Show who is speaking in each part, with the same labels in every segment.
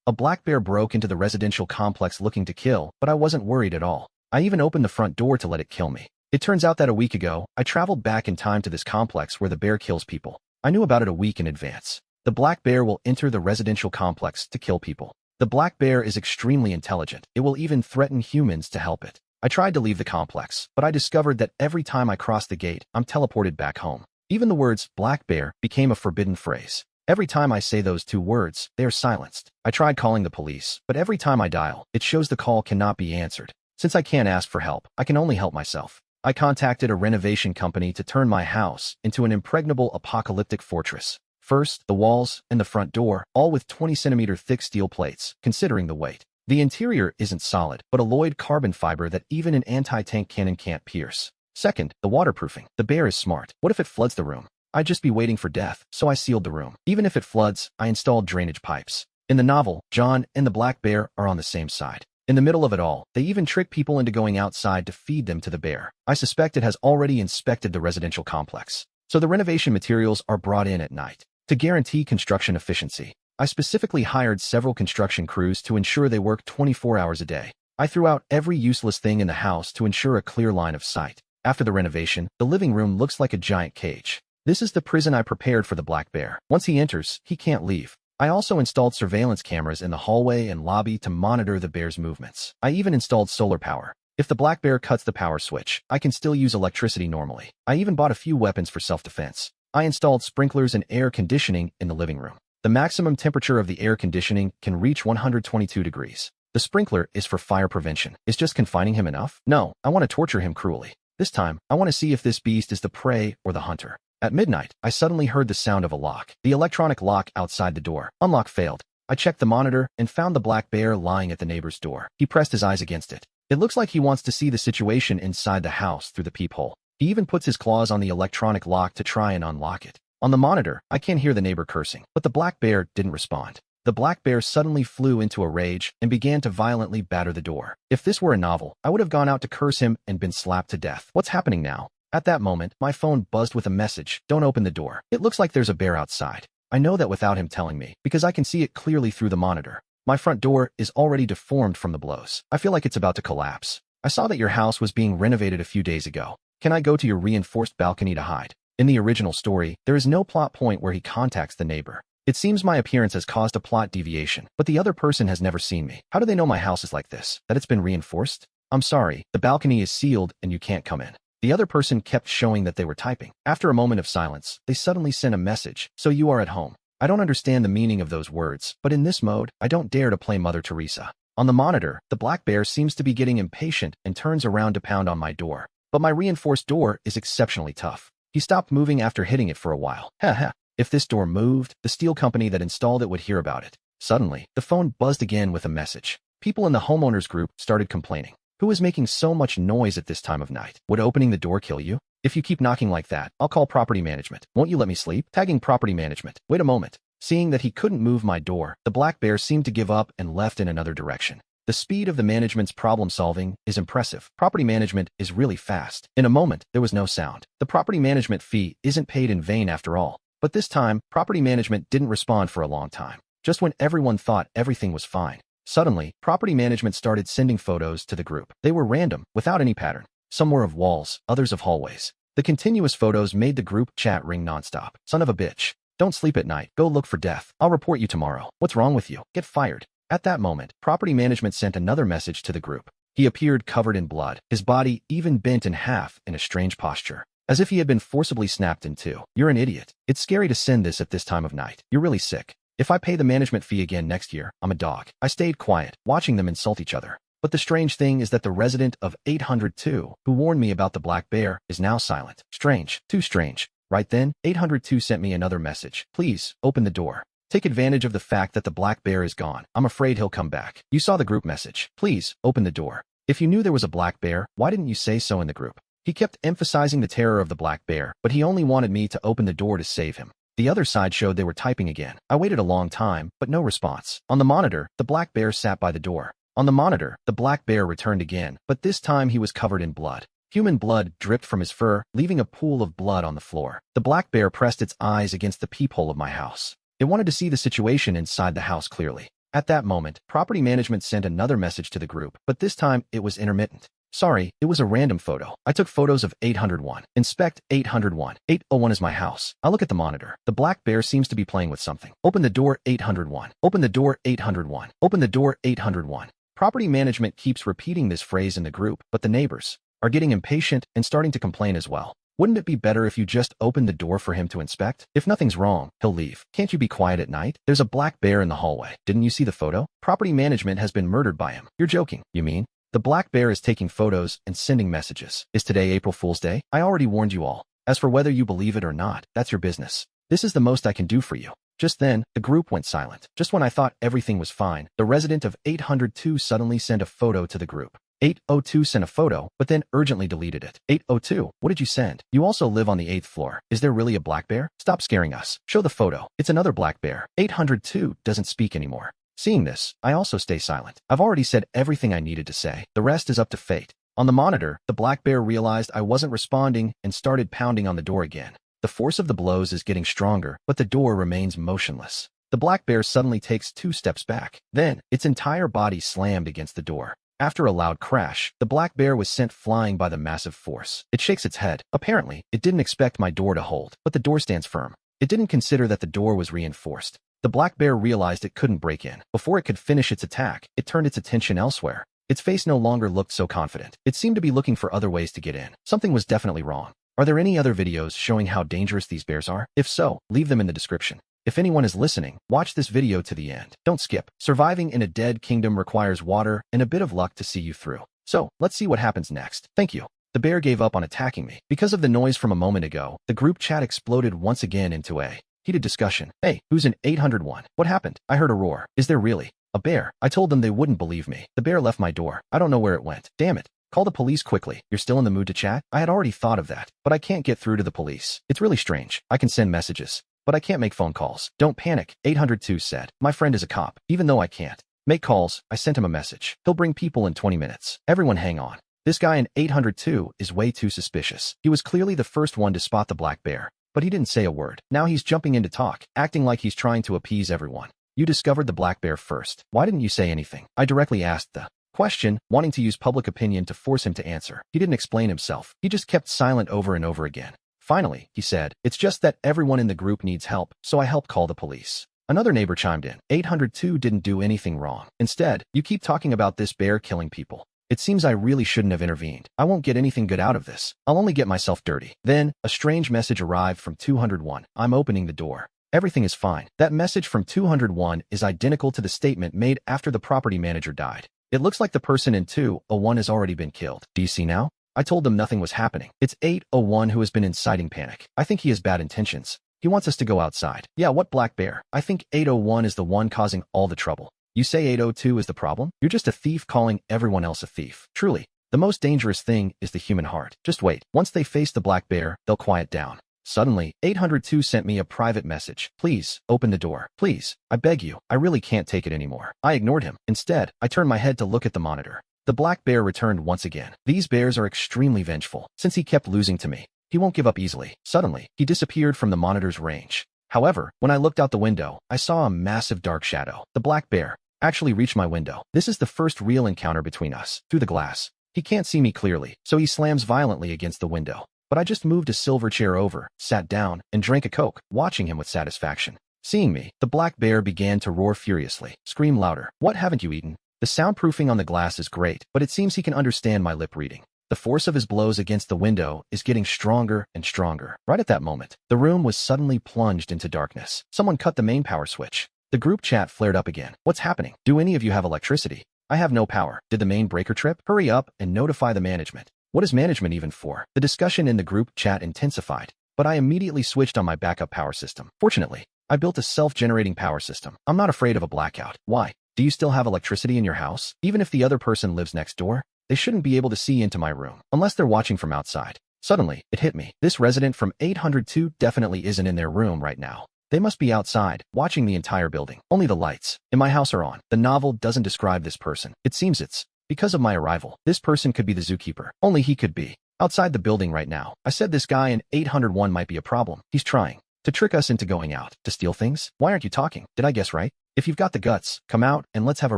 Speaker 1: A black bear broke into the residential complex looking to kill, but I wasn't worried at all. I even opened the front door to let it kill me. It turns out that a week ago, I traveled back in time to this complex where the bear kills people. I knew about it a week in advance. The black bear will enter the residential complex to kill people. The black bear is extremely intelligent. It will even threaten humans to help it. I tried to leave the complex, but I discovered that every time I cross the gate, I'm teleported back home. Even the words black bear became a forbidden phrase. Every time I say those two words, they are silenced. I tried calling the police, but every time I dial, it shows the call cannot be answered. Since I can't ask for help, I can only help myself. I contacted a renovation company to turn my house into an impregnable apocalyptic fortress. First, the walls and the front door, all with 20-centimeter thick steel plates, considering the weight. The interior isn't solid, but alloyed carbon fiber that even an anti-tank cannon can't pierce. Second, the waterproofing. The bear is smart. What if it floods the room? I'd just be waiting for death, so I sealed the room. Even if it floods, I installed drainage pipes. In the novel, John and the black bear are on the same side. In the middle of it all, they even trick people into going outside to feed them to the bear. I suspect it has already inspected the residential complex. So the renovation materials are brought in at night. To guarantee construction efficiency, I specifically hired several construction crews to ensure they work 24 hours a day. I threw out every useless thing in the house to ensure a clear line of sight. After the renovation, the living room looks like a giant cage. This is the prison I prepared for the black bear. Once he enters, he can't leave. I also installed surveillance cameras in the hallway and lobby to monitor the bear's movements. I even installed solar power. If the black bear cuts the power switch, I can still use electricity normally. I even bought a few weapons for self-defense. I installed sprinklers and air conditioning in the living room. The maximum temperature of the air conditioning can reach 122 degrees. The sprinkler is for fire prevention. Is just confining him enough? No, I want to torture him cruelly. This time, I want to see if this beast is the prey or the hunter. At midnight, I suddenly heard the sound of a lock. The electronic lock outside the door. Unlock failed. I checked the monitor and found the black bear lying at the neighbor's door. He pressed his eyes against it. It looks like he wants to see the situation inside the house through the peephole. He even puts his claws on the electronic lock to try and unlock it. On the monitor, I can't hear the neighbor cursing, but the black bear didn't respond. The black bear suddenly flew into a rage and began to violently batter the door. If this were a novel, I would have gone out to curse him and been slapped to death. What's happening now? At that moment, my phone buzzed with a message. Don't open the door. It looks like there's a bear outside. I know that without him telling me, because I can see it clearly through the monitor. My front door is already deformed from the blows. I feel like it's about to collapse. I saw that your house was being renovated a few days ago. Can I go to your reinforced balcony to hide? In the original story, there is no plot point where he contacts the neighbor. It seems my appearance has caused a plot deviation, but the other person has never seen me. How do they know my house is like this? That it's been reinforced? I'm sorry, the balcony is sealed and you can't come in. The other person kept showing that they were typing. After a moment of silence, they suddenly sent a message. So you are at home. I don't understand the meaning of those words, but in this mode, I don't dare to play Mother Teresa. On the monitor, the black bear seems to be getting impatient and turns around to pound on my door. But my reinforced door is exceptionally tough. He stopped moving after hitting it for a while. Haha. If this door moved, the steel company that installed it would hear about it. Suddenly, the phone buzzed again with a message. People in the homeowners group started complaining. Who is making so much noise at this time of night? Would opening the door kill you? If you keep knocking like that, I'll call property management. Won't you let me sleep? Tagging property management. Wait a moment. Seeing that he couldn't move my door, the black bear seemed to give up and left in another direction. The speed of the management's problem solving is impressive. Property management is really fast. In a moment, there was no sound. The property management fee isn't paid in vain after all. But this time, property management didn't respond for a long time. Just when everyone thought everything was fine. Suddenly, property management started sending photos to the group. They were random, without any pattern. Some were of walls, others of hallways. The continuous photos made the group chat ring nonstop. Son of a bitch. Don't sleep at night. Go look for death. I'll report you tomorrow. What's wrong with you? Get fired. At that moment, property management sent another message to the group. He appeared covered in blood, his body even bent in half in a strange posture, as if he had been forcibly snapped in two. You're an idiot. It's scary to send this at this time of night. You're really sick. If I pay the management fee again next year, I'm a dog. I stayed quiet, watching them insult each other. But the strange thing is that the resident of 802, who warned me about the black bear, is now silent. Strange. Too strange. Right then, 802 sent me another message. Please, open the door. Take advantage of the fact that the black bear is gone. I'm afraid he'll come back. You saw the group message. Please, open the door. If you knew there was a black bear, why didn't you say so in the group? He kept emphasizing the terror of the black bear, but he only wanted me to open the door to save him. The other side showed they were typing again. I waited a long time, but no response. On the monitor, the black bear sat by the door. On the monitor, the black bear returned again, but this time he was covered in blood. Human blood dripped from his fur, leaving a pool of blood on the floor. The black bear pressed its eyes against the peephole of my house. It wanted to see the situation inside the house clearly. At that moment, property management sent another message to the group, but this time it was intermittent. Sorry, it was a random photo. I took photos of 801. Inspect 801. 801 is my house. I look at the monitor. The black bear seems to be playing with something. Open the door 801. Open the door 801. Open the door 801. Property management keeps repeating this phrase in the group, but the neighbors are getting impatient and starting to complain as well. Wouldn't it be better if you just opened the door for him to inspect? If nothing's wrong, he'll leave. Can't you be quiet at night? There's a black bear in the hallway. Didn't you see the photo? Property management has been murdered by him. You're joking, you mean? The black bear is taking photos and sending messages. Is today April Fool's Day? I already warned you all. As for whether you believe it or not, that's your business. This is the most I can do for you. Just then, the group went silent. Just when I thought everything was fine, the resident of 802 suddenly sent a photo to the group. 802 sent a photo, but then urgently deleted it. 802, what did you send? You also live on the 8th floor. Is there really a black bear? Stop scaring us. Show the photo. It's another black bear. 802 doesn't speak anymore. Seeing this, I also stay silent. I've already said everything I needed to say. The rest is up to fate. On the monitor, the black bear realized I wasn't responding and started pounding on the door again. The force of the blows is getting stronger, but the door remains motionless. The black bear suddenly takes 2 steps back. Then, its entire body slammed against the door. After a loud crash, the black bear was sent flying by the massive force. It shakes its head. Apparently, it didn't expect my door to hold, but the door stands firm. It didn't consider that the door was reinforced. The black bear realized it couldn't break in. Before it could finish its attack, it turned its attention elsewhere. Its face no longer looked so confident. It seemed to be looking for other ways to get in. Something was definitely wrong. Are there any other videos showing how dangerous these bears are? If so, leave them in the description. If anyone is listening, watch this video to the end. Don't skip. Surviving in a dead kingdom requires water and a bit of luck to see you through. So, let's see what happens next. Thank you. The bear gave up on attacking me. Because of the noise from a moment ago, the group chat exploded once again into a heated discussion. Hey, who's in 801? What happened? I heard a roar. Is there really a bear? I told them they wouldn't believe me. The bear left my door. I don't know where it went. Damn it. Call the police quickly. You're still in the mood to chat? I had already thought of that, but I can't get through to the police. It's really strange. I can send messages, but I can't make phone calls. Don't panic, 802 said. My friend is a cop, even though I can't make calls. I sent him a message. He'll bring people in 20 minutes. Everyone hang on. This guy in 802 is way too suspicious. He was clearly the first one to spot the black bear, but he didn't say a word. Now he's jumping in to talk, acting like he's trying to appease everyone. You discovered the black bear first. Why didn't you say anything? I directly asked the question, wanting to use public opinion to force him to answer. He didn't explain himself. He just kept silent over and over again. Finally, he said, it's just that everyone in the group needs help, so I helped call the police. Another neighbor chimed in. 802 didn't do anything wrong. Instead, you keep talking about this bear killing people. It seems I really shouldn't have intervened. I won't get anything good out of this. I'll only get myself dirty. Then, a strange message arrived from 201. I'm opening the door. Everything is fine. That message from 201 is identical to the statement made after the property manager died. It looks like the person in 201 has already been killed. Do you see now? I told them nothing was happening. It's 801 who has been inciting panic. I think he has bad intentions. He wants us to go outside. Yeah, what black bear? I think 801 is the one causing all the trouble. You say 802 is the problem? You're just a thief calling everyone else a thief. Truly, the most dangerous thing is the human heart. Just wait. Once they face the black bear, they'll quiet down. Suddenly, 802 sent me a private message. Please, open the door. Please, I beg you. I really can't take it anymore. I ignored him. Instead, I turned my head to look at the monitor. The black bear returned once again. These bears are extremely vengeful. Since he kept losing to me, he won't give up easily. Suddenly, he disappeared from the monitor's range. However, when I looked out the window, I saw a massive dark shadow. The black bear actually reached my window. This is the first real encounter between us. Through the glass, he can't see me clearly, so he slams violently against the window. But I just moved a silver chair over, sat down, and drank a Coke, watching him with satisfaction. Seeing me, the black bear began to roar furiously. Scream louder. What haven't you eaten? The soundproofing on the glass is great, but it seems he can understand my lip reading. The force of his blows against the window is getting stronger and stronger. Right at that moment, the room was suddenly plunged into darkness. Someone cut the main power switch. The group chat flared up again. What's happening? Do any of you have electricity? I have no power. Did the main breaker trip? Hurry up and notify the management. What is management even for? The discussion in the group chat intensified, but I immediately switched on my backup power system. Fortunately, I built a self-generating power system. I'm not afraid of a blackout. Why? Do you still have electricity in your house? Even if the other person lives next door, they shouldn't be able to see into my room, unless they're watching from outside. Suddenly, it hit me. This resident from 802 definitely isn't in their room right now. They must be outside, watching the entire building. Only the lights in my house are on. The novel doesn't describe this person. It seems it's because of my arrival. This person could be the zookeeper. Only he could be outside the building right now. I said this guy in 801 might be a problem. He's trying to trick us into going out. To steal things? Why aren't you talking? Did I guess right? If you've got the guts, come out and let's have a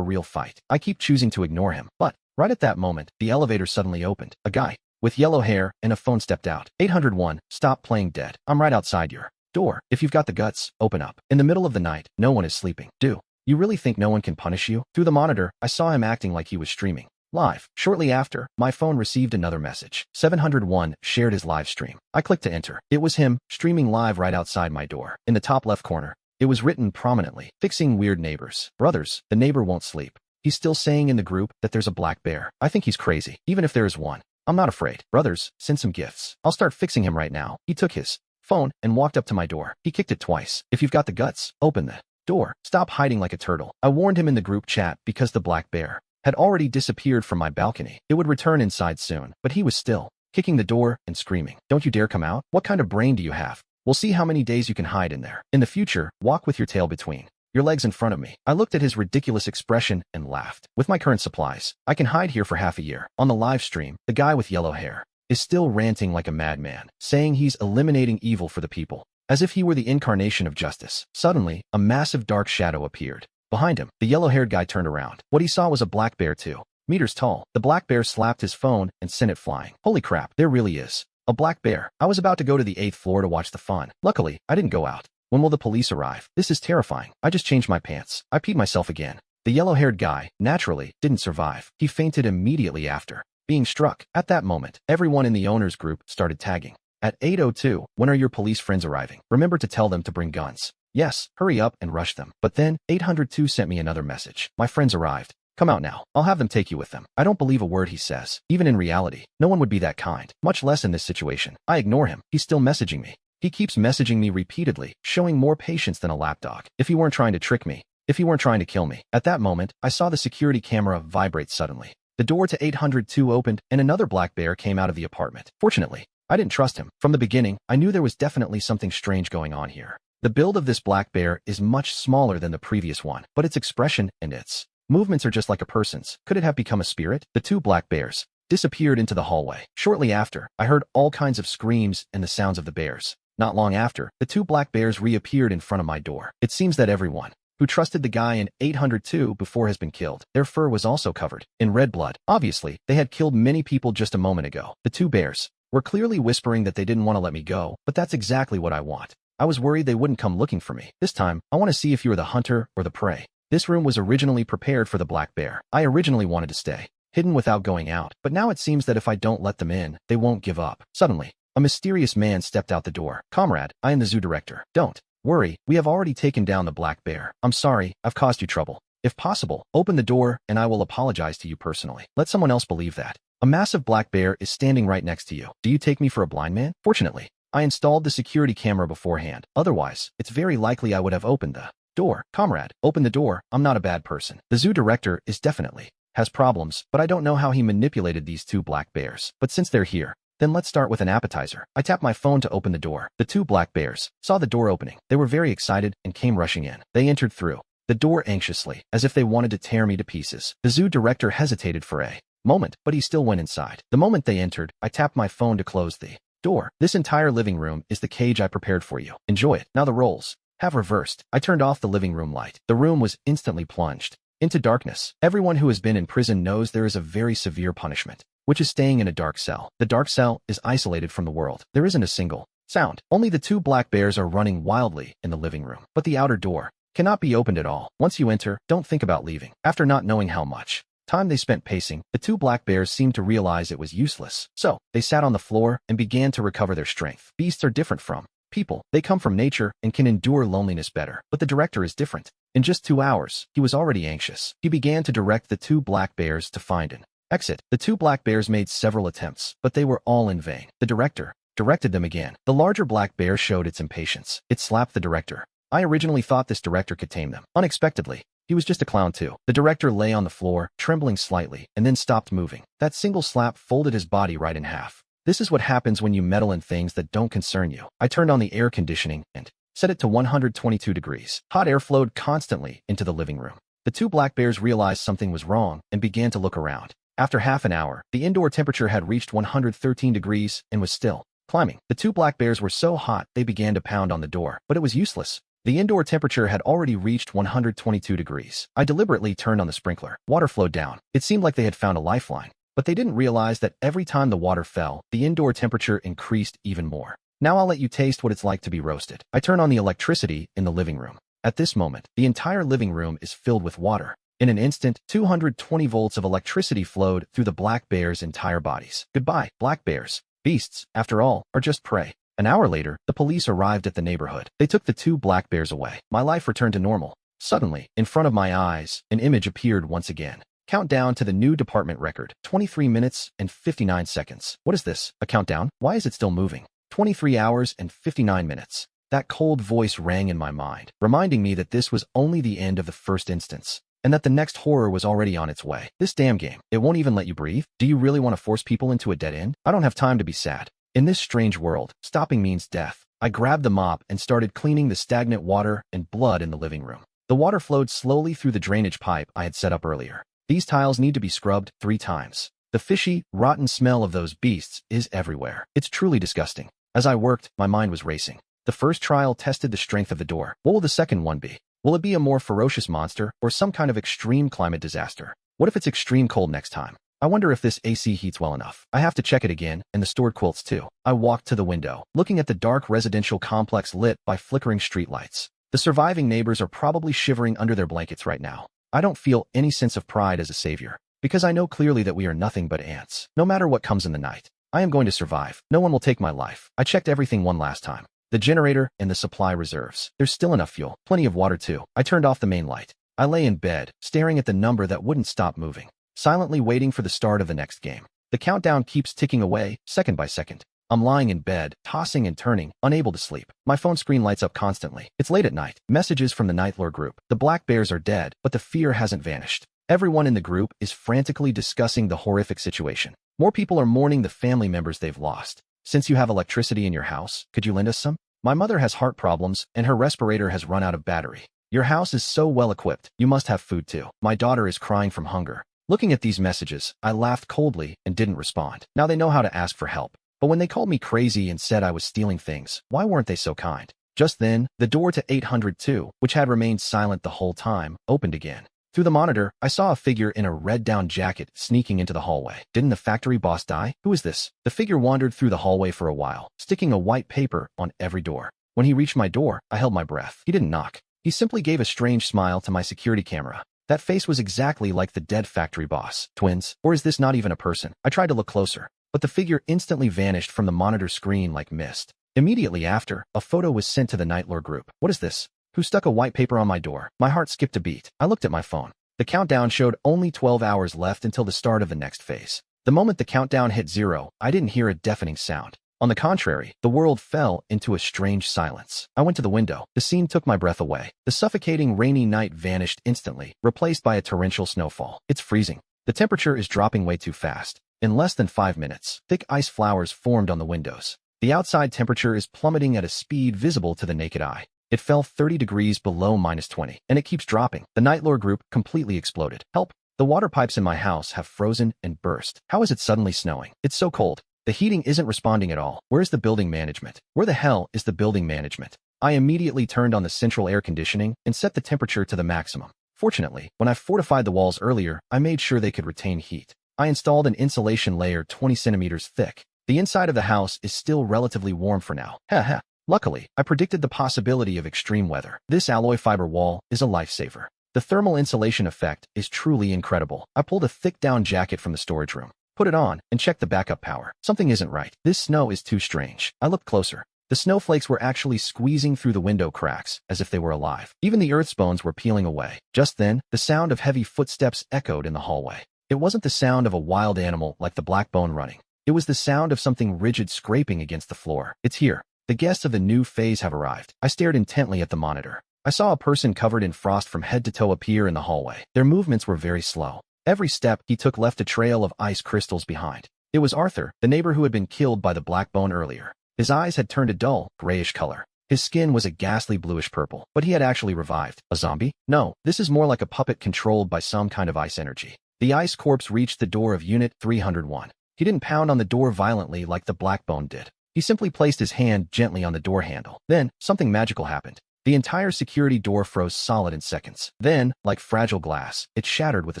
Speaker 1: real fight. I keep choosing to ignore him, but right at that moment, the elevator suddenly opened. A guy with yellow hair and a phone stepped out. 801, stop playing dead. I'm right outside your door. If you've got the guts, open up. In the middle of the night, no one is sleeping. Do you really think no one can punish you? Through the monitor, I saw him acting like he was streaming live. Shortly after, my phone received another message. 701 shared his live stream. I clicked to enter. It was him, streaming live right outside my door. In the top left corner, it was written prominently, fixing weird neighbors. Brothers, the neighbor won't sleep. He's still saying in the group that there's a black bear. I think he's crazy, even if there is one. I'm not afraid. Brothers, send some gifts. I'll start fixing him right now. He took his phone and walked up to my door. He kicked it twice. If you've got the guts, open the door. Stop hiding like a turtle. I warned him in the group chat because the black bear had already disappeared from my balcony. It would return inside soon, but he was still kicking the door and screaming. Don't you dare come out? What kind of brain do you have? We'll see how many days you can hide in there. In the future, walk with your tail between your legs in front of me. I looked at his ridiculous expression and laughed. With my current supplies, I can hide here for half a year. On the live stream, the guy with yellow hair is still ranting like a madman, saying he's eliminating evil for the people, as if he were the incarnation of justice. Suddenly, a massive dark shadow appeared. Behind him, the yellow-haired guy turned around. What he saw was a black bear 2 meters tall. The black bear slapped his phone and sent it flying. Holy crap, there really is a black bear. I was about to go to the 8th floor to watch the fun. Luckily, I didn't go out. When will the police arrive? This is terrifying. I just changed my pants. I peed myself again. The yellow-haired guy, naturally, didn't survive. He fainted immediately after being struck. At that moment, everyone in the owner's group started tagging. At 8:02, when are your police friends arriving? Remember to tell them to bring guns. Yes, hurry up and rush them. But then, 802 sent me another message. My friends arrived. Come out now. I'll have them take you with them. I don't believe a word he says. Even in reality, no one would be that kind, much less in this situation. I ignore him. He's still messaging me. He keeps messaging me repeatedly, showing more patience than a lapdog. If he weren't trying to trick me, if he weren't trying to kill me. At that moment, I saw the security camera vibrate suddenly. The door to 802 opened, and another black bear came out of the apartment. Fortunately, I didn't trust him. From the beginning, I knew there was definitely something strange going on here. The build of this black bear is much smaller than the previous one, but its expression and its movements are just like a person's. Could it have become a spirit? The two black bears disappeared into the hallway. Shortly after, I heard all kinds of screams and the sounds of the bears. Not long after, the two black bears reappeared in front of my door. It seems that everyone who trusted the guy in 802 before has been killed. Their fur was also covered in red blood. Obviously, they had killed many people just a moment ago. The two bears were clearly whispering that they didn't want to let me go, but that's exactly what I want. I was worried they wouldn't come looking for me. This time, I want to see if you are the hunter or the prey. This room was originally prepared for the black bear. I originally wanted to stay hidden without going out, but now it seems that if I don't let them in, they won't give up. Suddenly, a mysterious man stepped out the door. Comrade, I am the zoo director. Don't worry, we have already taken down the black bear. I'm sorry, I've caused you trouble. If possible, open the door and I will apologize to you personally. Let someone else believe that. A massive black bear is standing right next to you. Do you take me for a blind man? Fortunately, I installed the security camera beforehand. Otherwise, it's very likely I would have opened the door. Comrade, open the door. I'm not a bad person. The zoo director is definitely has problems, but I don't know how he manipulated these two black bears. But since they're here, then let's start with an appetizer. I tapped my phone to open the door. The two black bears saw the door opening. They were very excited and came rushing in. They entered through the door anxiously, as if they wanted to tear me to pieces. The zoo director hesitated for a moment, but he still went inside. The moment they entered, I tapped my phone to close the door. This entire living room is the cage I prepared for you. Enjoy it. Now the roles have reversed. I turned off the living room light. The room was instantly plunged into darkness. Everyone who has been in prison knows there is a very severe punishment, which is staying in a dark cell. The dark cell is isolated from the world. There isn't a single sound. Only the two black bears are running wildly in the living room. But the outer door cannot be opened at all. Once you enter, don't think about leaving. After not knowing how much time they spent pacing, the two black bears seemed to realize it was useless. So, they sat on the floor and began to recover their strength. Beasts are different from people. They come from nature and can endure loneliness better. But the director is different. In just 2 hours, he was already anxious. He began to direct the two black bears to find an exit. The two black bears made several attempts, but they were all in vain. The director directed them again. The larger black bear showed its impatience. It slapped the director. I originally thought this director could tame them. Unexpectedly, he was just a clown too. The director lay on the floor, trembling slightly, and then stopped moving. That single slap folded his body right in half. This is what happens when you meddle in things that don't concern you. I turned on the air conditioning and set it to 122 degrees. Hot air flowed constantly into the living room. The two black bears realized something was wrong and began to look around. After half an hour, the indoor temperature had reached 113 degrees and was still climbing. The two black bears were so hot they began to pound on the door, but it was useless. The indoor temperature had already reached 122 degrees. I deliberately turned on the sprinkler. Water flowed down. It seemed like they had found a lifeline. But they didn't realize that every time the water fell, the indoor temperature increased even more. Now I'll let you taste what it's like to be roasted. I turn on the electricity in the living room. At this moment, the entire living room is filled with water. In an instant, 220 volts of electricity flowed through the black bear's entire bodies. Goodbye, black bears. Beasts, after all, are just prey. An hour later, the police arrived at the neighborhood. They took the 2 black bears away. My life returned to normal. Suddenly, in front of my eyes, an image appeared once again. Countdown to the new department record, 23 minutes and 59 seconds. What is this? A countdown? Why is it still moving? 23 hours and 59 minutes. That cold voice rang in my mind, reminding me that this was only the end of the first instance, and that the next horror was already on its way. This damn game, it won't even let you breathe? Do you really want to force people into a dead end? I don't have time to be sad. In this strange world, stopping means death. I grabbed the mop and started cleaning the stagnant water and blood in the living room. The water flowed slowly through the drainage pipe I had set up earlier. These tiles need to be scrubbed 3 times. The fishy, rotten smell of those beasts is everywhere. It's truly disgusting. As I worked, my mind was racing. The first trial tested the strength of the door. What will the second one be? Will it be a more ferocious monster or some kind of extreme climate disaster? What if it's extreme cold next time? I wonder if this AC heats well enough. I have to check it again, and the stored quilts too. I walked to the window, looking at the dark residential complex lit by flickering streetlights. The surviving neighbors are probably shivering under their blankets right now. I don't feel any sense of pride as a savior, because I know clearly that we are nothing but ants. No matter what comes in the night, I am going to survive. No one will take my life. I checked everything one last time. The generator and the supply reserves. There's still enough fuel. Plenty of water too. I turned off the main light. I lay in bed, staring at the number that wouldn't stop moving, silently waiting for the start of the next game. The countdown keeps ticking away, second by second. I'm lying in bed, tossing and turning, unable to sleep. My phone screen lights up constantly. It's late at night. Messages from the Nightlore group. The black bears are dead, but the fear hasn't vanished. Everyone in the group is frantically discussing the horrific situation. More people are mourning the family members they've lost. Since you have electricity in your house, could you lend us some? My mother has heart problems, and her respirator has run out of battery. Your house is so well equipped. You must have food too. My daughter is crying from hunger. Looking at these messages, I laughed coldly and didn't respond. Now they know how to ask for help. But when they called me crazy and said I was stealing things, why weren't they so kind? Just then, the door to 802, which had remained silent the whole time, opened again. Through the monitor, I saw a figure in a red down jacket sneaking into the hallway. Didn't the factory boss die? Who is this? The figure wandered through the hallway for a while, sticking a white paper on every door. When he reached my door, I held my breath. He didn't knock. He simply gave a strange smile to my security camera. That face was exactly like the dead factory boss. Twins? Or is this not even a person? I tried to look closer, but the figure instantly vanished from the monitor screen like mist. Immediately after, a photo was sent to the Nightlore group. What is this? Who stuck a white paper on my door? My heart skipped a beat. I looked at my phone. The countdown showed only 12 hours left until the start of the next phase. The moment the countdown hit 0, I didn't hear a deafening sound. On the contrary, the world fell into a strange silence. I went to the window. The scene took my breath away. The suffocating rainy night vanished instantly, replaced by a torrential snowfall. It's freezing. The temperature is dropping way too fast. In less than 5 minutes, thick ice flowers formed on the windows. The outside temperature is plummeting at a speed visible to the naked eye. It fell 30 degrees below -20, and it keeps dropping. The Nightlore group completely exploded. Help! The water pipes in my house have frozen and burst. How is it suddenly snowing? It's so cold. The heating isn't responding at all. Where's the building management? Where the hell is the building management? I immediately turned on the central air conditioning and set the temperature to the maximum. Fortunately, when I fortified the walls earlier, I made sure they could retain heat. I installed an insulation layer 20 centimeters thick. The inside of the house is still relatively warm for now. Heh. Luckily, I predicted the possibility of extreme weather. This alloy fiber wall is a lifesaver. The thermal insulation effect is truly incredible. I pulled a thick down jacket from the storage room, put it on, and checked the backup power. Something isn't right. This snow is too strange. I looked closer. The snowflakes were actually squeezing through the window cracks, as if they were alive. Even the earth bones were peeling away. Just then, the sound of heavy footsteps echoed in the hallway. It wasn't the sound of a wild animal like the black bone running. It was the sound of something rigid scraping against the floor. It's here. The guests of the new phase have arrived. I stared intently at the monitor. I saw a person covered in frost from head to toe appear in the hallway. Their movements were very slow. Every step he took left a trail of ice crystals behind. It was Arthur, the neighbor who had been killed by the black bone earlier. His eyes had turned a dull, grayish color. His skin was a ghastly bluish purple, but he had actually revived. A zombie? No, this is more like a puppet controlled by some kind of ice energy. The ice corpse reached the door of Unit 301. He didn't pound on the door violently like the black bone did. He simply placed his hand gently on the door handle. Then, something magical happened. The entire security door froze solid in seconds. Then, like fragile glass, it shattered with a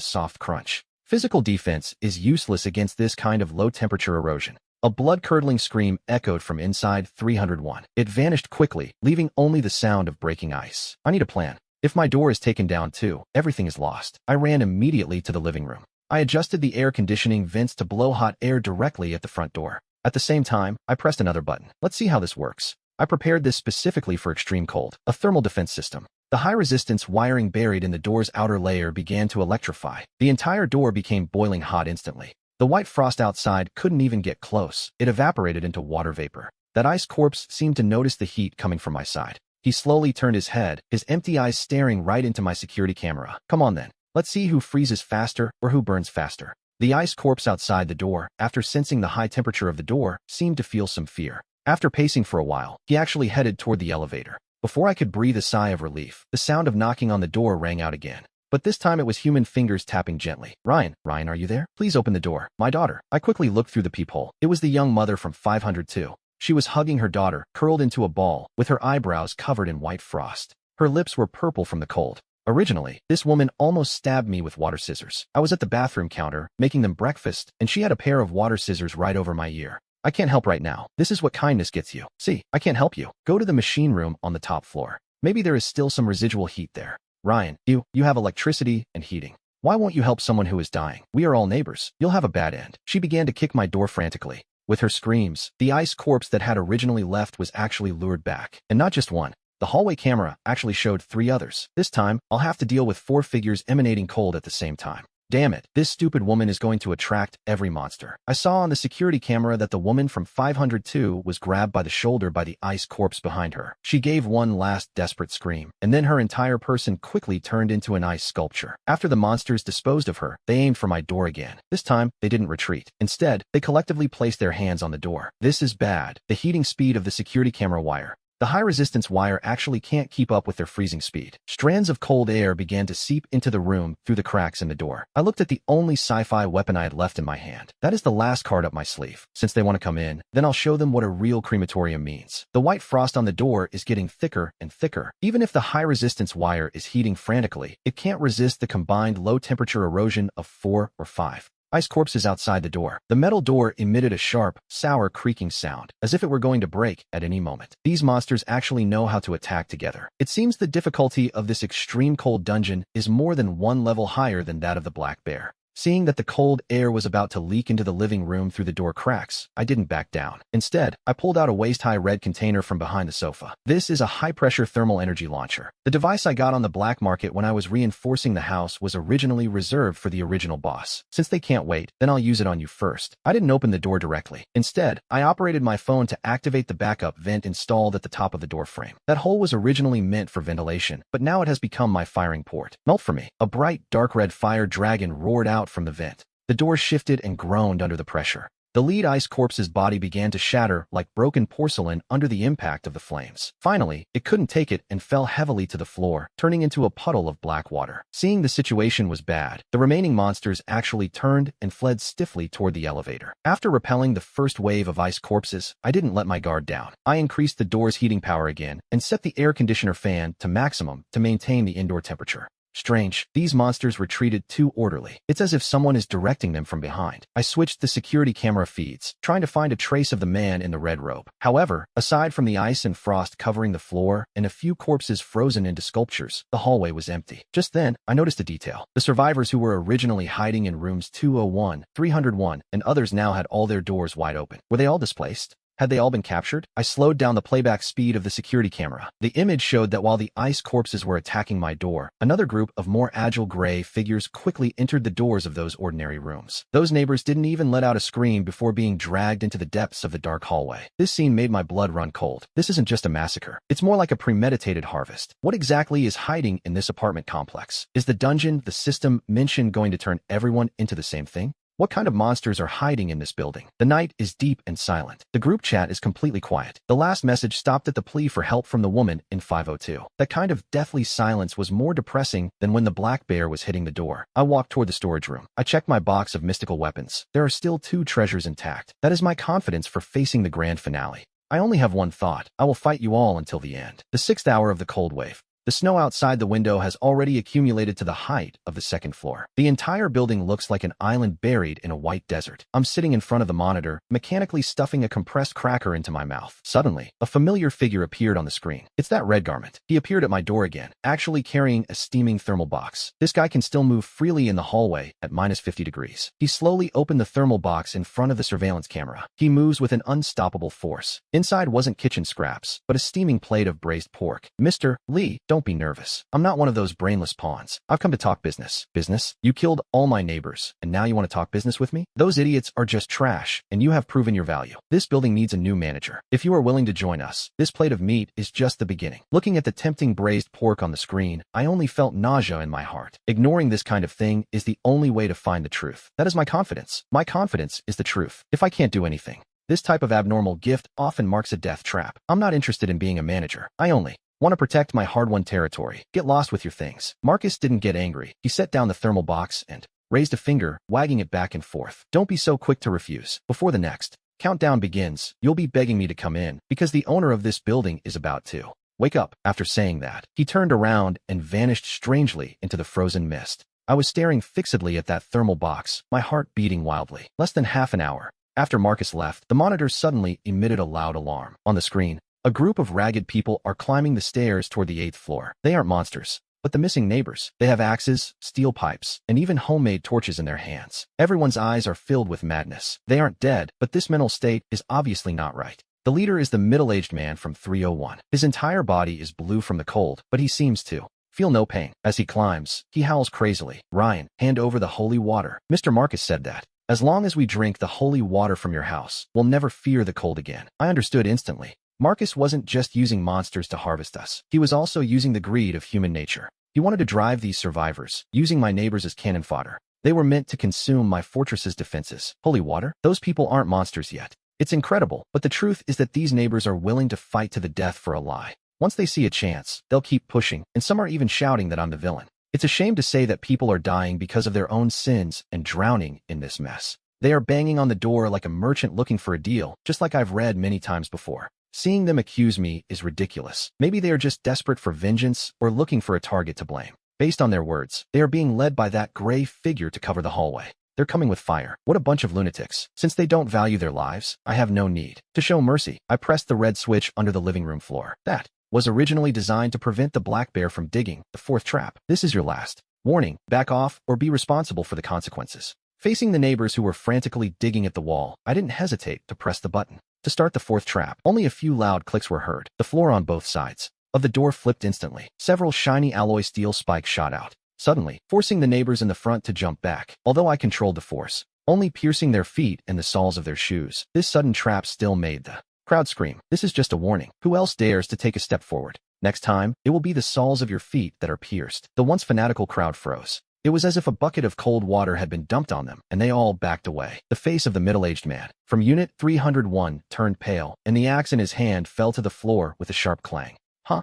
Speaker 1: soft crunch. Physical defense is useless against this kind of low-temperature erosion. A blood-curdling scream echoed from inside 301. It vanished quickly, leaving only the sound of breaking ice. I need a plan. If my door is taken down too, everything is lost. I ran immediately to the living room. I adjusted the air conditioning vents to blow hot air directly at the front door. At the same time, I pressed another button. Let's see how this works. I prepared this specifically for extreme cold, a thermal defense system. The high-resistance wiring buried in the door's outer layer began to electrify. The entire door became boiling hot instantly. The white frost outside couldn't even get close. It evaporated into water vapor. That ice corpse seemed to notice the heat coming from my side. He slowly turned his head, his empty eyes staring right into my security camera. Come on then. Let's see who freezes faster or who burns faster. The ice corpse outside the door, after sensing the high temperature of the door, seemed to feel some fear. After pacing for a while, he actually headed toward the elevator. Before I could breathe a sigh of relief, the sound of knocking on the door rang out again. But this time it was human fingers tapping gently. Ryan, are you there? Please open the door. My daughter. I quickly looked through the peephole. It was the young mother from 502. She was hugging her daughter, curled into a ball, with her eyebrows covered in white frost. Her lips were purple from the cold. Originally, this woman almost stabbed me with water scissors. I was at the bathroom counter, making them breakfast, and she had a pair of water scissors right over my ear. I can't help right now. This is what kindness gets you. See, I can't help you. Go to the machine room on the top floor. Maybe there is still some residual heat there. Ryan, you have electricity and heating. Why won't you help someone who is dying? We are all neighbors. You'll have a bad end. She began to kick my door frantically. With her screams, the ice corpse that had originally left was actually lured back. And not just one. The hallway camera actually showed 3 others. This time, I'll have to deal with 4 figures emanating cold at the same time. Damn it, this stupid woman is going to attract every monster. I saw on the security camera that the woman from 502 was grabbed by the shoulder by the ice corpse behind her. She gave one last desperate scream, and then her entire person quickly turned into an ice sculpture. After the monsters disposed of her, they aimed for my door again. This time, they didn't retreat. Instead, they collectively placed their hands on the door. This is bad. The heating speed of the security camera wire. The high-resistance wire actually can't keep up with their freezing speed. Strands of cold air began to seep into the room through the cracks in the door. I looked at the only sci-fi weapon I had left in my hand. That is the last card up my sleeve. Since they want to come in, then I'll show them what a real crematorium means. The white frost on the door is getting thicker and thicker. Even if the high-resistance wire is heating frantically, it can't resist the combined low-temperature erosion of 4 or 5. Ice corpses outside the door. The metal door emitted a sharp, sour creaking sound, as if it were going to break at any moment. These monsters actually know how to attack together. It seems the difficulty of this extreme cold dungeon is more than 1 level higher than that of the Black Bear. Seeing that the cold air was about to leak into the living room through the door cracks, I didn't back down. Instead, I pulled out a waist-high red container from behind the sofa. This is a high-pressure thermal energy launcher. The device I got on the black market when I was reinforcing the house was originally reserved for the original boss. Since they can't wait, then I'll use it on you first. I didn't open the door directly. Instead, I operated my phone to activate the backup vent installed at the top of the door frame. That hole was originally meant for ventilation, but now it has become my firing port. Melt for me. A bright, dark red fire dragon roared out from the vent. The door shifted and groaned under the pressure. The lead ice corpse's body began to shatter like broken porcelain under the impact of the flames. Finally, it couldn't take it and fell heavily to the floor, turning into a puddle of black water. Seeing the situation was bad, the remaining monsters actually turned and fled stiffly toward the elevator. After repelling the first wave of ice corpses, I didn't let my guard down. I increased the door's heating power again and set the air conditioner fan to maximum to maintain the indoor temperature. Strange, these monsters retreated too orderly. It's as if someone is directing them from behind. I switched the security camera feeds, trying to find a trace of the man in the red robe. However, aside from the ice and frost covering the floor and a few corpses frozen into sculptures, the hallway was empty. Just then, I noticed a detail. The survivors who were originally hiding in rooms 201, 301, and others now had all their doors wide open. Were they all displaced? Had they all been captured? I slowed down the playback speed of the security camera. The image showed that while the ice corpses were attacking my door, another group of more agile gray figures quickly entered the doors of those ordinary rooms. Those neighbors didn't even let out a scream before being dragged into the depths of the dark hallway. This scene made my blood run cold. This isn't just a massacre. It's more like a premeditated harvest. What exactly is hiding in this apartment complex? Is the dungeon, the system mentioned, going to turn everyone into the same thing? What kind of monsters are hiding in this building? The night is deep and silent. The group chat is completely quiet. The last message stopped at the plea for help from the woman in 502. That kind of deathly silence was more depressing than when the Black Bear was hitting the door. I walked toward the storage room. I checked my box of mystical weapons. There are still 2 treasures intact. That is my confidence for facing the grand finale. I only have one thought. I will fight you all until the end. The 6th hour of the cold wave. The snow outside the window has already accumulated to the height of the 2nd floor. The entire building looks like an island buried in a white desert. I'm sitting in front of the monitor, mechanically stuffing a compressed cracker into my mouth. Suddenly, a familiar figure appeared on the screen. It's that red garment. He appeared at my door again, actually carrying a steaming thermal box. This guy can still move freely in the hallway at -50 degrees. He slowly opened the thermal box in front of the surveillance camera. He moves with an unstoppable force. Inside wasn't kitchen scraps, but a steaming plate of braised pork. Mr. Lee, don't be nervous. I'm not one of those brainless pawns. I've come to talk business. Business? You killed all my neighbors, and now you want to talk business with me? Those idiots are just trash, and you have proven your value. This building needs a new manager. If you are willing to join us, this plate of meat is just the beginning. Looking at the tempting braised pork on the screen, I only felt nausea in my heart. Ignoring this kind of thing is the only way to find the truth. That is my confidence. My confidence is the truth. If I can't do anything, this type of abnormal gift often marks a death trap. I'm not interested in being a manager. I only want to protect my hard-won territory. Get lost with your things. Marcus didn't get angry. He set down the thermal box and raised a finger, wagging it back and forth. Don't be so quick to refuse. Before the next countdown begins, you'll be begging me to come in, because the owner of this building is about to wake up. After saying that, he turned around and vanished strangely into the frozen mist. I was staring fixedly at that thermal box, my heart beating wildly. Less than half an hour after Marcus left, the monitor suddenly emitted a loud alarm. On the screen, a group of ragged people are climbing the stairs toward the 8th floor. They aren't monsters, but the missing neighbors. They have axes, steel pipes, and even homemade torches in their hands. Everyone's eyes are filled with madness. They aren't dead, but this mental state is obviously not right. The leader is the middle-aged man from 301. His entire body is blue from the cold, but he seems to feel no pain. As he climbs, he howls crazily. Ryan, hand over the holy water. Mr. Marcus said that as long as we drink the holy water from your house, we'll never fear the cold again. I understood instantly. Marcus wasn't just using monsters to harvest us. He was also using the greed of human nature. He wanted to drive these survivors, using my neighbors as cannon fodder. They were meant to consume my fortress's defenses. Holy water? Those people aren't monsters yet. It's incredible, but the truth is that these neighbors are willing to fight to the death for a lie. Once they see a chance, they'll keep pushing, and some are even shouting that I'm the villain. It's a shame to say that people are dying because of their own sins and drowning in this mess. They are banging on the door like a merchant looking for a deal, just like I've read many times before. Seeing them accuse me is ridiculous. Maybe they are just desperate for vengeance or looking for a target to blame. Based on their words, they are being led by that gray figure to cover the hallway. They're coming with fire. What a bunch of lunatics. Since they don't value their lives, I have no need to show mercy. I pressed the red switch under the living room floor. That was originally designed to prevent the black bear from digging the 4th trap. This is your last warning. Back off or be responsible for the consequences. Facing the neighbors who were frantically digging at the wall, I didn't hesitate to press the button to start the 4th trap. Only a few loud clicks were heard. The floor on both sides of the door flipped instantly. Several shiny alloy steel spikes shot out, suddenly forcing the neighbors in the front to jump back. Although I controlled the force, only piercing their feet and the soles of their shoes, this sudden trap still made the crowd scream. This is just a warning. Who else dares to take a step forward? Next time, it will be the soles of your feet that are pierced. The once fanatical crowd froze. It was as if a bucket of cold water had been dumped on them, and they all backed away. The face of the middle-aged man from Unit 301 turned pale, and the axe in his hand fell to the floor with a sharp clang.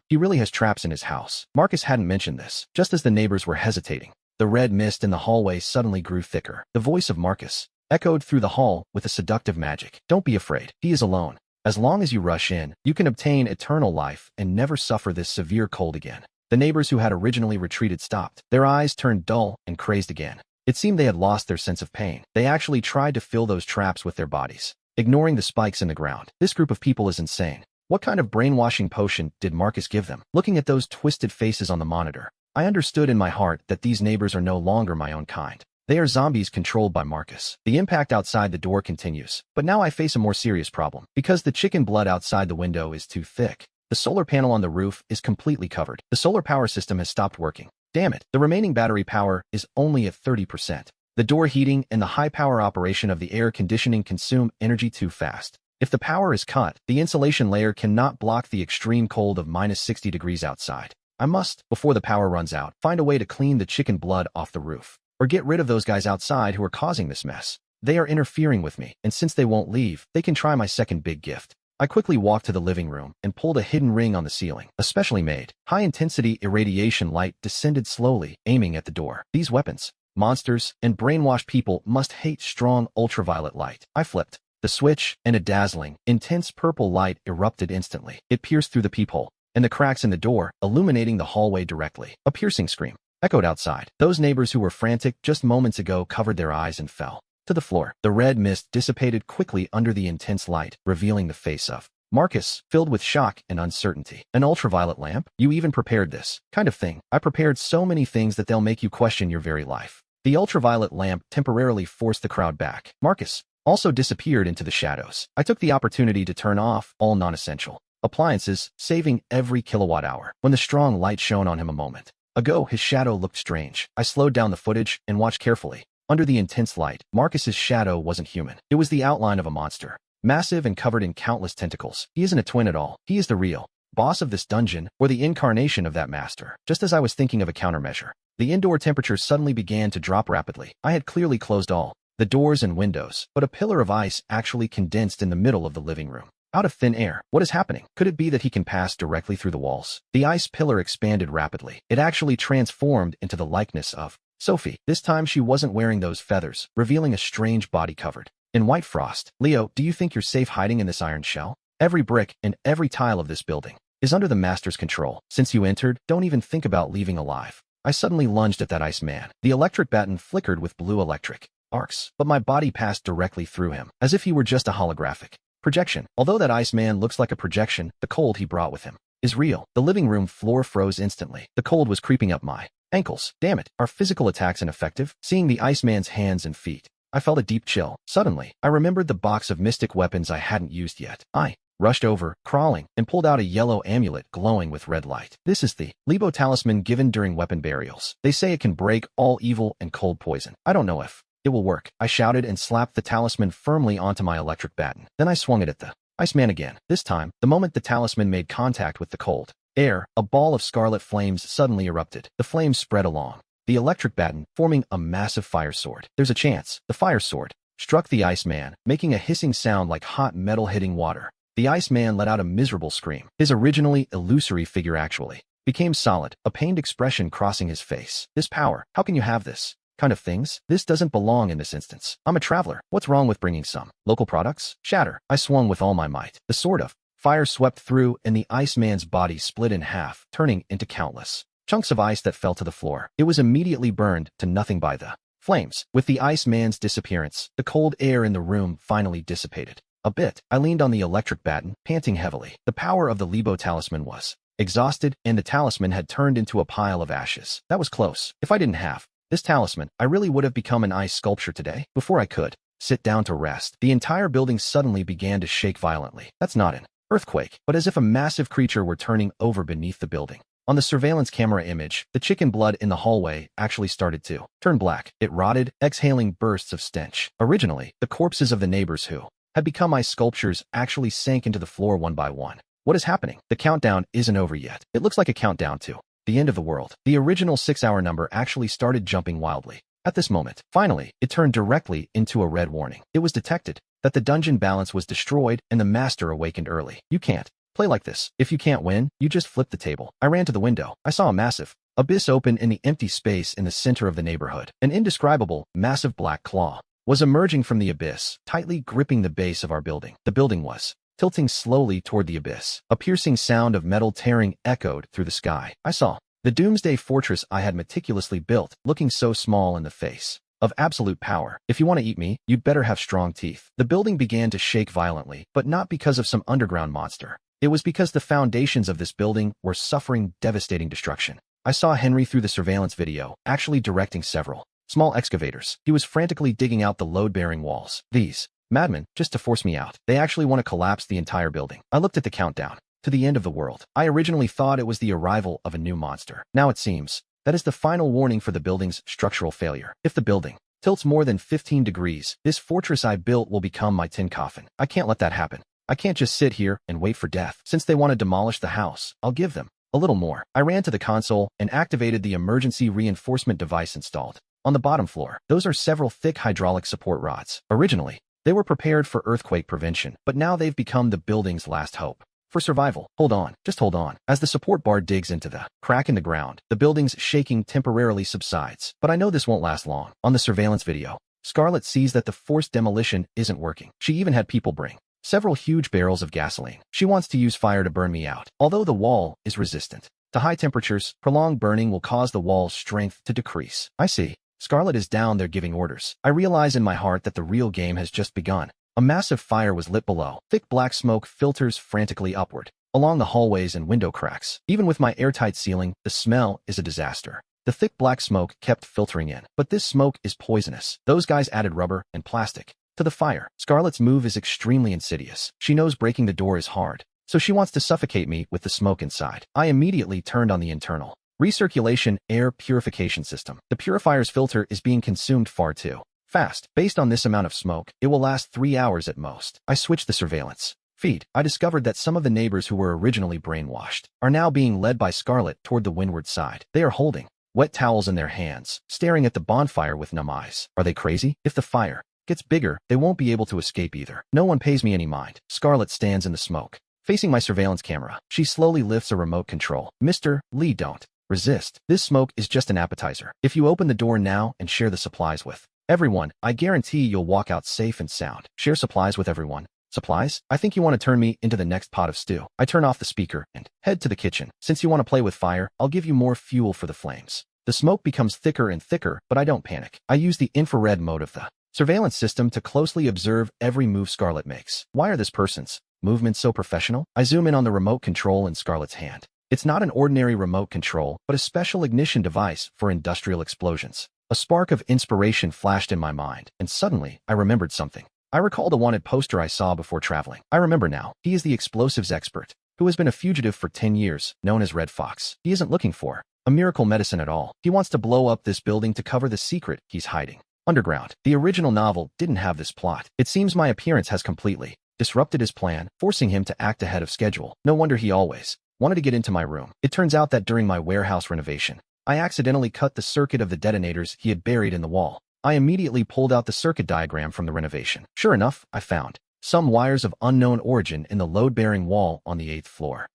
Speaker 1: He really has traps in his house. Marcus hadn't mentioned this. Just as the neighbors were hesitating, the red mist in the hallway suddenly grew thicker. The voice of Marcus echoed through the hall with a seductive magic. Don't be afraid. He is alone. As long as you rush in, you can obtain eternal life and never suffer this severe cold again. The neighbors who had originally retreated stopped. Their eyes turned dull and crazed again. It seemed they had lost their sense of pain. They actually tried to fill those traps with their bodies, ignoring the spikes in the ground. This group of people is insane. What kind of brainwashing potion did Marcus give them? Looking at those twisted faces on the monitor, I understood in my heart that these neighbors are no longer my own kind. They are zombies controlled by Marcus. The impact outside the door continues, but now I face a more serious problem. Because the chicken blood outside the window is too thick, the solar panel on the roof is completely covered. The solar power system has stopped working. Damn it, the remaining battery power is only at 30%. The door heating and the high-power operation of the air conditioning consume energy too fast. If the power is cut, the insulation layer cannot block the extreme cold of -60 degrees outside. I must, before the power runs out, find a way to clean the chicken blood off the roof, or get rid of those guys outside who are causing this mess. They are interfering with me, and since they won't leave, they can try my second big gift. I quickly walked to the living room and pulled a hidden ring on the ceiling. A specially made, high-intensity irradiation light descended slowly, aiming at the door. These weapons, monsters, and brainwashed people must hate strong ultraviolet light. I flipped The switch, and a dazzling, intense purple light erupted instantly. It pierced through the peephole and the cracks in the door, illuminating the hallway directly. A piercing scream echoed outside. Those neighbors who were frantic just moments ago covered their eyes and fell to the floor. The red mist dissipated quickly under the intense light, revealing the face of Marcus, filled with shock and uncertainty. An ultraviolet lamp? You even prepared this kind of thing? I prepared so many things that they'll make you question your very life. The ultraviolet lamp temporarily forced the crowd back. Marcus also disappeared into the shadows. I took the opportunity to turn off all non-essential appliances, saving every kilowatt hour. When the strong light shone on him a moment ago, his shadow looked strange. I slowed down the footage and watched carefully. Under the intense light, Marcus's shadow wasn't human. It was the outline of a monster, massive and covered in countless tentacles. He isn't a twin at all. He is the real boss of this dungeon, or the incarnation of that master. Just as I was thinking of a countermeasure, the indoor temperature suddenly began to drop rapidly. I had clearly closed all the doors and windows, but a pillar of ice actually condensed in the middle of the living room. Out of thin air. What is happening? Could it be that he can pass directly through the walls? The ice pillar expanded rapidly. It actually transformed into the likeness of Sophie. This time she wasn't wearing those feathers, revealing a strange body covered in white frost. Leo, do you think you're safe hiding in this iron shell? Every brick and every tile of this building is under the master's control. Since you entered, don't even think about leaving alive. I suddenly lunged at that ice man. The electric baton flickered with blue electric arcs, but my body passed directly through him, as if he were just a holographic projection. Although that ice man looks like a projection, the cold he brought with him is real. The living room floor froze instantly. The cold was creeping up my ankles. Damn it, are physical attacks ineffective? Seeing the iceman's hands and feet, I felt a deep chill. Suddenly, I remembered the box of mystic weapons I hadn't used yet. I rushed over, crawling, and pulled out a yellow amulet glowing with red light. This is the Lebo talisman given during weapon burials. They say it can break all evil and cold poison. I don't know if it will work. I shouted and slapped the talisman firmly onto my electric baton. Then I swung it at the iceman again. This time, the moment the talisman made contact with the cold air, a ball of scarlet flames suddenly erupted. The flames spread along the electric baton, forming a massive fire sword. There's a chance. The fire sword struck the iceman, making a hissing sound like hot metal hitting water. The iceman let out a miserable scream. His originally illusory figure actually became solid, a pained expression crossing his face. This power, how can you have this kind of things? This doesn't belong in this instance. I'm a traveler. What's wrong with bringing some local products? Shatter. I swung with all my might. The sword of fire swept through and the iceman's body split in half, turning into countless chunks of ice that fell to the floor. It was immediately burned to nothing by the flames. With the iceman's disappearance, the cold air in the room finally dissipated a bit. I leaned on the electric baton, panting heavily. The power of the Lebo talisman was exhausted, and the talisman had turned into a pile of ashes. That was close. If I didn't have this talisman, I really would have become an ice sculpture today. Before I could sit down to rest, the entire building suddenly began to shake violently. That's not an earthquake, but as if a massive creature were turning over beneath the building. On the surveillance camera image, the chicken blood in the hallway actually started to turn black. It rotted, exhaling bursts of stench. Originally, the corpses of the neighbors who had become ice sculptures actually sank into the floor one by one. What is happening? The countdown isn't over yet. It looks like a countdown to the end of the world. The original 6-hour number actually started jumping wildly. At this moment, finally, it turned directly into a red warning. It was detected that the dungeon balance was destroyed and the master awakened early. You can't play like this. If you can't win, you just flip the table. I ran to the window. I saw a massive abyss open in the empty space in the center of the neighborhood. An indescribable, massive black claw was emerging from the abyss, tightly gripping the base of our building. The building was tilting slowly toward the abyss. A piercing sound of metal tearing echoed through the sky. I saw the doomsday fortress I had meticulously built, looking so small in the face of absolute power. If you want to eat me, you'd better have strong teeth. The building began to shake violently, but not because of some underground monster. It was because the foundations of this building were suffering devastating destruction. I saw Henry through the surveillance video, actually directing several small excavators. He was frantically digging out the load-bearing walls. These madmen, just to force me out. They actually want to collapse the entire building. I looked at the countdown to the end of the world. I originally thought it was the arrival of a new monster. Now it seems that is the final warning for the building's structural failure. If the building tilts more than 15 degrees, this fortress I built will become my tin coffin. I can't let that happen. I can't just sit here and wait for death. Since they want to demolish the house, I'll give them a little more. I ran to the console and activated the emergency reinforcement device installed on the bottom floor. Those are several thick hydraulic support rods. Originally, they were prepared for earthquake prevention, but now they've become the building's last hope for survival. Hold on, just hold on. As the support bar digs into the crack in the ground, the building's shaking temporarily subsides. But I know this won't last long. On the surveillance video, Scarlett sees that the forced demolition isn't working. She even had people bring several huge barrels of gasoline. She wants to use fire to burn me out, although the wall is resistant to high temperatures. Prolonged burning will cause the wall's strength to decrease. I see. Scarlett is down there giving orders. I realize in my heart that the real game has just begun. A massive fire was lit below. Thick black smoke filters frantically upward along the hallways and window cracks. Even with my airtight ceiling, the smell is a disaster. The thick black smoke kept filtering in, but this smoke is poisonous. Those guys added rubber and plastic to the fire. Scarlett's move is extremely insidious. She knows breaking the door is hard, so she wants to suffocate me with the smoke inside. I immediately turned on the internal recirculation air purification system. The purifier's filter is being consumed far too fast. Based on this amount of smoke, it will last 3 hours at most. I switched the surveillance feed. I discovered that some of the neighbors who were originally brainwashed are now being led by Scarlett toward the windward side. They are holding wet towels in their hands, staring at the bonfire with numb eyes. Are they crazy? If the fire gets bigger, they won't be able to escape either. No one pays me any mind. Scarlett stands in the smoke, facing my surveillance camera. She slowly lifts a remote control. Mr. Lee, don't resist. This smoke is just an appetizer. If you open the door now and share the supplies with everyone, I guarantee you'll walk out safe and sound. Share supplies with everyone. Supplies? I think you want to turn me into the next pot of stew. I turn off the speaker and head to the kitchen. Since you want to play with fire, I'll give you more fuel for the flames. The smoke becomes thicker and thicker, but I don't panic. I use the infrared mode of the surveillance system to closely observe every move Scarlett makes. Why are this person's movements so professional? I zoom in on the remote control in Scarlett's hand. It's not an ordinary remote control, but a special ignition device for industrial explosions. A spark of inspiration flashed in my mind, and suddenly I remembered something. I recalled a wanted poster I saw before traveling. I remember now. He is the explosives expert, who has been a fugitive for 10 years, known as Red Fox. He isn't looking for a miracle medicine at all. He wants to blow up this building to cover the secret he's hiding underground. The original novel didn't have this plot. It seems my appearance has completely disrupted his plan, forcing him to act ahead of schedule. No wonder he always wanted to get into my room. It turns out that during my warehouse renovation, I accidentally cut the circuit of the detonators he had buried in the wall. I immediately pulled out the circuit diagram from the renovation. Sure enough, I found some wires of unknown origin in the load-bearing wall on the 8th floor.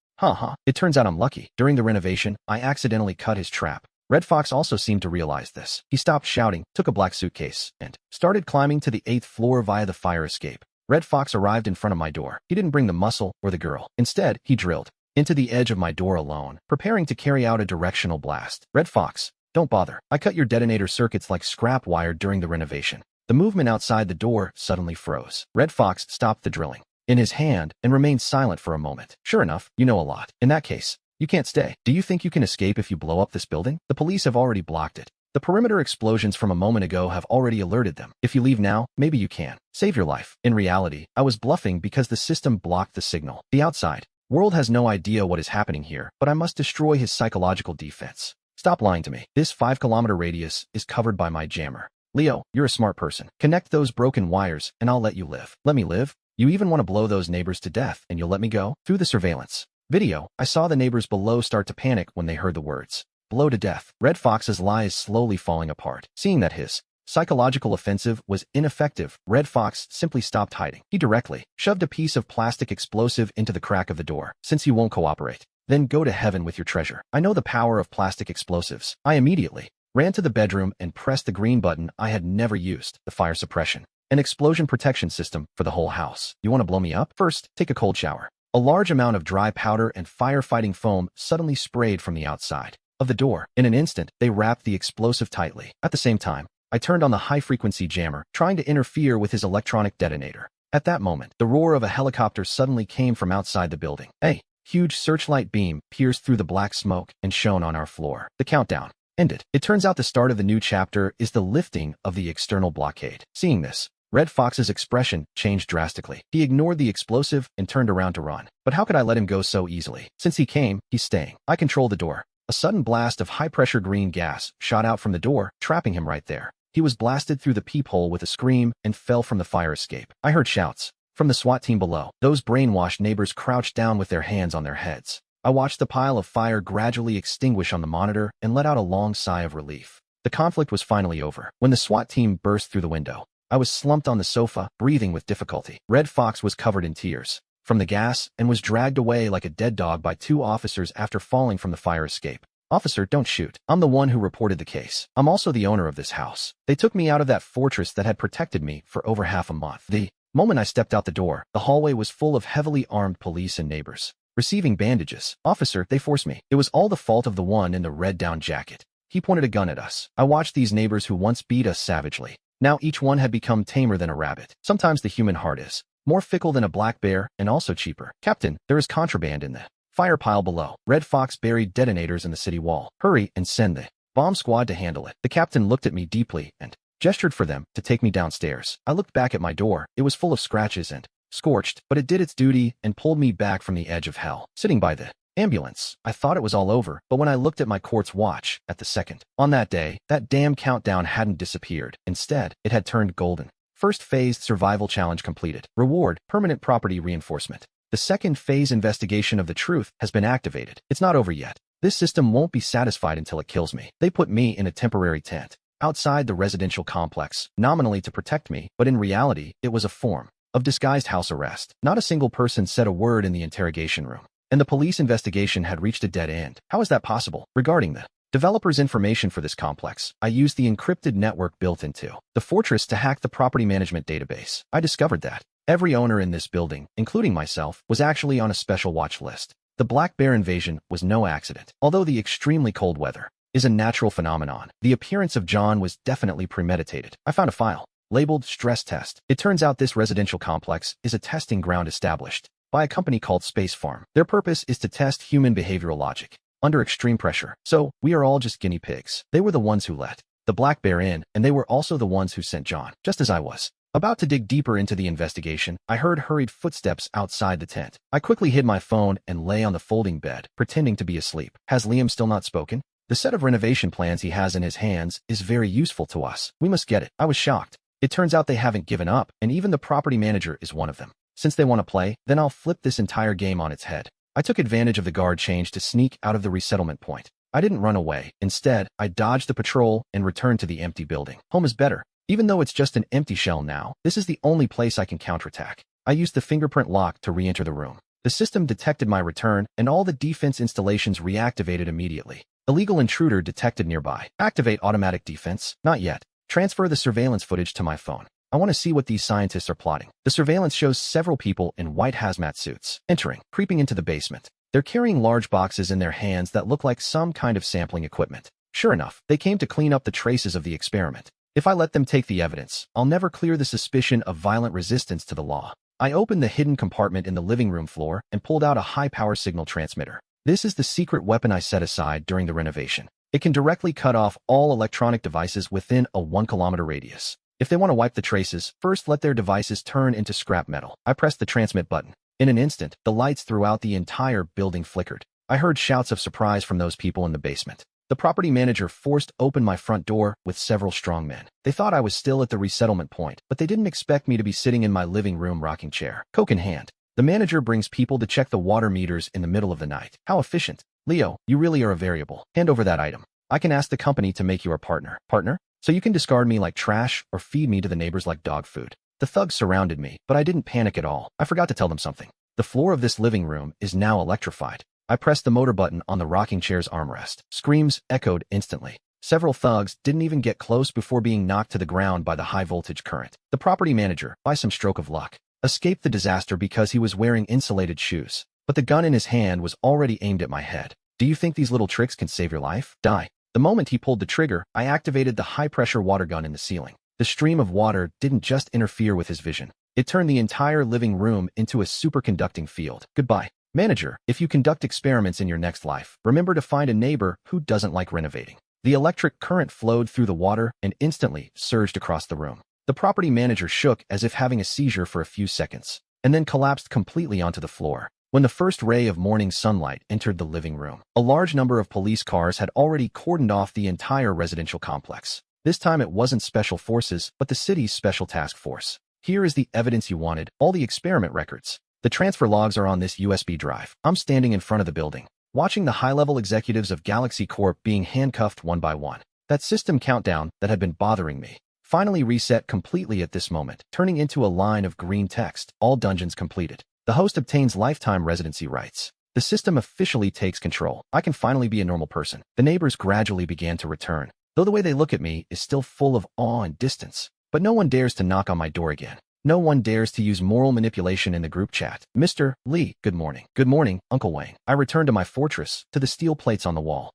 Speaker 1: It turns out I'm lucky. During the renovation, I accidentally cut his trap. Red Fox also seemed to realize this. He stopped shouting, took a black suitcase, and started climbing to the 8th floor via the fire escape. Red Fox arrived in front of my door. He didn't bring the muscle or the girl. Instead, he drilled into the edge of my door alone, preparing to carry out a directional blast. Red Fox, don't bother. I cut your detonator circuits like scrap wire during the renovation. The movement outside the door suddenly froze. Red Fox stopped the drilling in his hand and remained silent for a moment. Sure enough, you know a lot. In that case, you can't stay. Do you think you can escape if you blow up this building? The police have already blocked it. The perimeter explosions from a moment ago have already alerted them. If you leave now, maybe you can save your life. In reality, I was bluffing because the system blocked the signal. The outside world has no idea what is happening here, but I must destroy his psychological defense. Stop lying to me. This 5-kilometer radius is covered by my jammer. Leo, you're a smart person. Connect those broken wires and I'll let you live. Let me live? You even want to blow those neighbors to death and you'll let me go? Through the surveillance video, I saw the neighbors below start to panic when they heard the words blow to death. Red Fox's lie is slowly falling apart. Seeing that his psychological offensive was ineffective, Red Fox simply stopped hiding. He directly shoved a piece of plastic explosive into the crack of the door. Since you won't cooperate, then go to heaven with your treasure. I know the power of plastic explosives. I immediately ran to the bedroom and pressed the green button I had never used, the fire suppression, an explosion protection system for the whole house. You want to blow me up? First, take a cold shower. A large amount of dry powder and firefighting foam suddenly sprayed from the outside of the door. In an instant, they wrapped the explosive tightly. At the same time, I turned on the high-frequency jammer, trying to interfere with his electronic detonator. At that moment, the roar of a helicopter suddenly came from outside the building. A huge searchlight beam pierced through the black smoke and shone on our floor. The countdown ended. It turns out the start of the new chapter is the lifting of the external blockade. Seeing this, Red Fox's expression changed drastically. He ignored the explosive and turned around to run. But how could I let him go so easily? Since he came, he's staying. I control the door. A sudden blast of high-pressure green gas shot out from the door, trapping him right there. He was blasted through the peephole with a scream and fell from the fire escape. I heard shouts from the SWAT team below. Those brainwashed neighbors crouched down with their hands on their heads. I watched the pile of fire gradually extinguish on the monitor and let out a long sigh of relief. The conflict was finally over. When the SWAT team burst through the window, I was slumped on the sofa, breathing with difficulty. Red Fox was covered in tears from the gas and was dragged away like a dead dog by 2 officers after falling from the fire escape. Officer, don't shoot. I'm the one who reported the case. I'm also the owner of this house. They took me out of that fortress that had protected me for over half a month. The moment I stepped out the door, the hallway was full of heavily armed police and neighbors. Receiving bandages. Officer, they forced me. It was all the fault of the one in the red down jacket. He pointed a gun at us. I watched these neighbors who once beat us savagely. Now each one had become tamer than a rabbit. Sometimes the human heart is more fickle than a black bear and also cheaper. Captain, there is contraband in the fire pile below. Red Fox buried detonators in the city wall. Hurry and send the bomb squad to handle it. The captain looked at me deeply and gestured for them to take me downstairs. I looked back at my door. It was full of scratches and scorched, but it did its duty and pulled me back from the edge of hell. Sitting by the ambulance, I thought it was all over, but when I looked at my quartz watch at the second, on that day, that damn countdown hadn't disappeared. Instead, it had turned golden. First phase survival challenge completed. Reward, permanent property reinforcement. The second phase investigation of the truth has been activated. It's not over yet. This system won't be satisfied until it kills me. They put me in a temporary tent outside the residential complex, nominally to protect me, but in reality, it was a form of disguised house arrest. Not a single person said a word in the interrogation room, and the police investigation had reached a dead end. How is that possible? Regarding the developer's information for this complex, I used the encrypted network built into the fortress to hack the property management database. I discovered that every owner in this building, including myself, was actually on a special watch list. The Black Bear invasion was no accident. Although the extremely cold weather is a natural phenomenon, the appearance of John was definitely premeditated. I found a file labeled Stress Test. It turns out this residential complex is a testing ground established by a company called Space Farm. Their purpose is to test human behavioral logic under extreme pressure. So, we are all just guinea pigs. They were the ones who let the Black Bear in, and they were also the ones who sent John. Just as I was about to dig deeper into the investigation, I heard hurried footsteps outside the tent. I quickly hid my phone and lay on the folding bed, pretending to be asleep. Has Liam still not spoken? The set of renovation plans he has in his hands is very useful to us. We must get it. I was shocked. It turns out they haven't given up, and even the property manager is one of them. Since they want to play, then I'll flip this entire game on its head. I took advantage of the guard change to sneak out of the resettlement point. I didn't run away. Instead, I dodged the patrol and returned to the empty building. Home is better. Even though it's just an empty shell now, this is the only place I can counterattack. I used the fingerprint lock to re-enter the room. The system detected my return, and all the defense installations reactivated immediately. Illegal intruder detected nearby. Activate automatic defense. Not yet. Transfer the surveillance footage to my phone. I want to see what these scientists are plotting. The surveillance shows several people in white hazmat suits entering, creeping into the basement. They're carrying large boxes in their hands that look like some kind of sampling equipment. Sure enough, they came to clean up the traces of the experiment. If I let them take the evidence, I'll never clear the suspicion of violent resistance to the law. I opened the hidden compartment in the living room floor and pulled out a high-power signal transmitter. This is the secret weapon I set aside during the renovation. It can directly cut off all electronic devices within a 1-kilometer radius. If they want to wipe the traces, first let their devices turn into scrap metal. I pressed the transmit button. In an instant, the lights throughout the entire building flickered. I heard shouts of surprise from those people in the basement. The property manager forced open my front door with several strong men. They thought I was still at the resettlement point, but they didn't expect me to be sitting in my living room rocking chair, Coke in hand. The manager brings people to check the water meters in the middle of the night. How efficient. Leo, you really are a variable. Hand over that item. I can ask the company to make you our partner. Partner? So you can discard me like trash or feed me to the neighbors like dog food. The thugs surrounded me, but I didn't panic at all. I forgot to tell them something. The floor of this living room is now electrified. I pressed the motor button on the rocking chair's armrest. Screams echoed instantly. Several thugs didn't even get close before being knocked to the ground by the high-voltage current. The property manager, by some stroke of luck, escaped the disaster because he was wearing insulated shoes. But the gun in his hand was already aimed at my head. Do you think these little tricks can save your life? Die. The moment he pulled the trigger, I activated the high-pressure water gun in the ceiling. The stream of water didn't just interfere with his vision. It turned the entire living room into a superconducting field. Goodbye. Manager, if you conduct experiments in your next life, remember to find a neighbor who doesn't like renovating. The electric current flowed through the water and instantly surged across the room. The property manager shook as if having a seizure for a few seconds, and then collapsed completely onto the floor. When the first ray of morning sunlight entered the living room, a large number of police cars had already cordoned off the entire residential complex. This time it wasn't special forces, but the city's special task force. Here is the evidence you wanted, all the experiment records. The transfer logs are on this USB drive. I'm standing in front of the building, watching the high-level executives of Galaxy Corp being handcuffed one by one. That system countdown that had been bothering me finally reset completely at this moment, turning into a line of green text. All dungeons completed. The host obtains lifetime residency rights. The system officially takes control. I can finally be a normal person. The neighbors gradually began to return, though the way they look at me is still full of awe and distance. But no one dares to knock on my door again. No one dares to use moral manipulation in the group chat. Mr. Lee, good morning. Good morning, Uncle Wang. I returned to my fortress, to the steel plates on the wall.